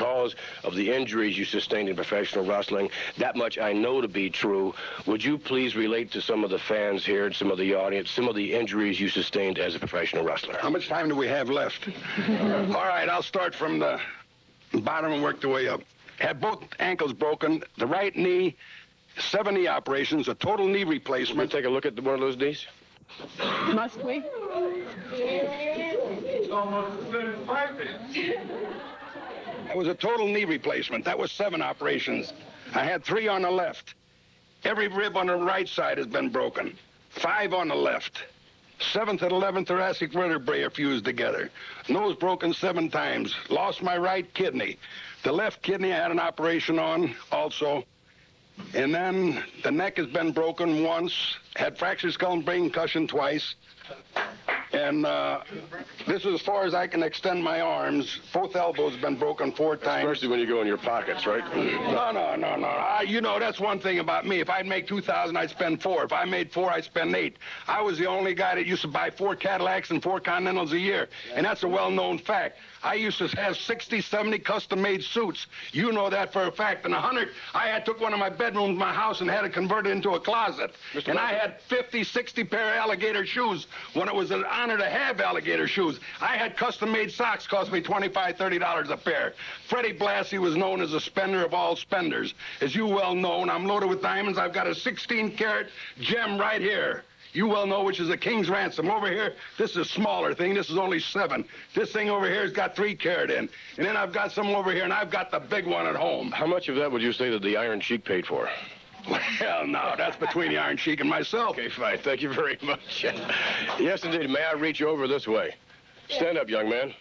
because of the injuries you sustained in professional wrestling. That much I know to be true. Would you please relate to some of the fans here and some of the audience, some of the injuries you sustained as a professional wrestler? How much time do we have left? All right, I'll start from the bottom and work the way up. Had both ankles broken, the right knee, 7 knee operations, a total knee replacement. Take a look at one of those knees. Must we? It's almost been perfect. That was a total knee replacement. That was 7 operations. I had 3 on the left. Every rib on the right side has been broken. 5 on the left. 7th and 11th thoracic vertebrae are fused together. Nose broken 7 times. Lost my right kidney. The left kidney I had an operation on also. And then the neck has been broken once. Had fractured skull and brain concussion twice. And this is as far as I can extend my arms. Both elbows have been broken 4 times. Especially when you go in your pockets, right? No. You know, that's one thing about me. If I'd make 2,000, I'd spend 4. If I made 4, I'd spend 8. I was the only guy that used to buy 4 Cadillacs and 4 Continentals a year. And that's a well-known fact. I used to have 60, 70 custom-made suits. You know that for a fact. And 100, I took one of my bedrooms in my house and had it converted into a closet. And I had 50, 60 pair of alligator shoes when it was an honor to have alligator shoes. I had custom-made socks, cost me $25, $30 a pair. Freddy Blassie was known as a spender of all spenders. As you well know, I'm loaded with diamonds. I've got a 16-carat gem right here. You well know which is a king's ransom. Over here, this is a smaller thing. This is only 7. This thing over here has got 3 carat in. And then I've got some over here, and I've got the big one at home. How much of that would you say that the Iron Sheik paid for? Well, no, that's between the Iron Sheik and myself. Okay, fine. Thank you very much. Yes, indeed. May I reach over this way? Stand up, young man.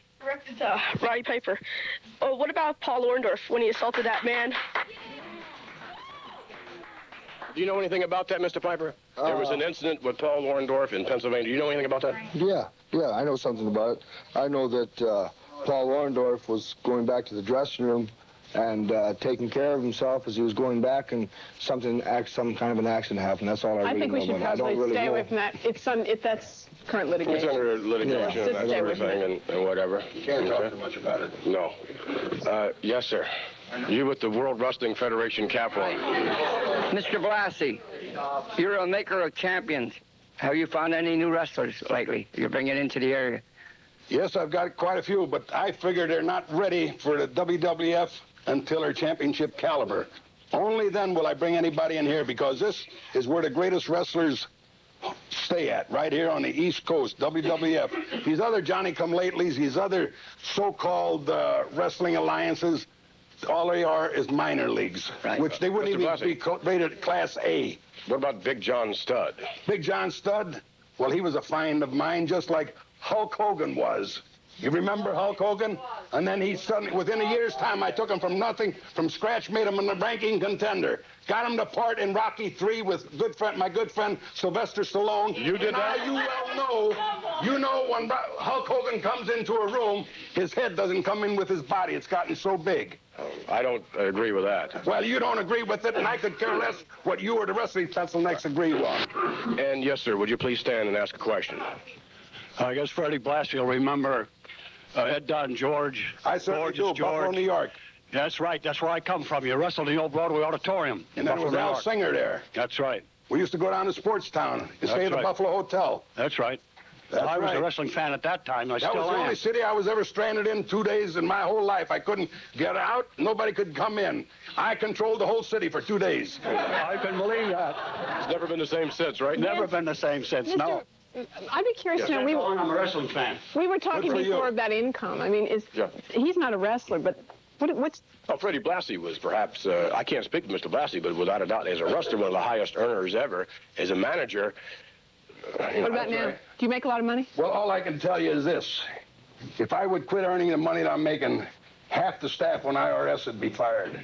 Roddy Piper. Oh, what about Paul Orndorff when he assaulted that man? Do you know anything about that, Mr. Piper? There was an incident with Paul Orndorff in Pennsylvania. Do you know anything about that? Yeah, I know something about it. I know that Paul Orndorff was going back to the dressing room and taking care of himself as he was going back, and some kind of an accident happened. That's all I really know. I think we should probably stay away from that. That's current litigation. It's under litigation, that sort of thing, and whatever. Can't talk too much about it. No. Yes, sir. You with the World Wrestling Federation cap on. Mr. Blassie, you're a maker of champions. Have you found any new wrestlers lately you're bringing into the area? Yes, I've got quite a few, but I figure they're not ready for the WWF until they're championship caliber. Only then will I bring anybody in here, because this is where the greatest wrestlers stay at, right here on the East Coast, WWF. These other Johnny-come-latelys, these other so-called wrestling alliances, all they are is minor leagues, right, which they wouldn't even be rated Class A. What about Big John Studd? Big John Studd? Well, he was a find of mine, just like Hulk Hogan was. You remember Hulk Hogan? And then he suddenly, within a year's time, I took him from nothing, from scratch, made him a ranking contender. Got him to part in Rocky III with my good friend Sylvester Stallone. You did that? Now, you know when Hulk Hogan comes into a room, his head doesn't come in with his body. It's gotten so big. I don't agree with that. Well, you don't agree with it, and I could care less what you or the rest of these pencil necks agree on. And yes, sir, would you please stand and ask a question? I guess Freddy Blassie will remember Ed Don George. I certainly do, Buffalo, New York. That's right. That's where I come from. You wrestled in the old Broadway Auditorium. And then was Al Singer there. That's right. We used to go down to Sportstown and stay at the Buffalo Hotel. That's right. I was a wrestling fan at that time. I still am. That was the only city I was ever stranded in 2 days in my whole life. I couldn't get out. Nobody could come in. I controlled the whole city for 2 days. I can believe that. It's never been the same since, right? Never been the same since, no. I'd be curious to know. I'm a wrestling fan. We were talking before about income. I mean, he's not a wrestler, but what's... Oh, Freddy Blassie was perhaps, I can't speak for Mr. Blassie, but without a doubt, as a wrestler, one of the highest earners ever. As a manager... what about now? Do you make a lot of money? Well, all I can tell you is this. If I would quit earning the money that I'm making, half the staff on IRS would be fired.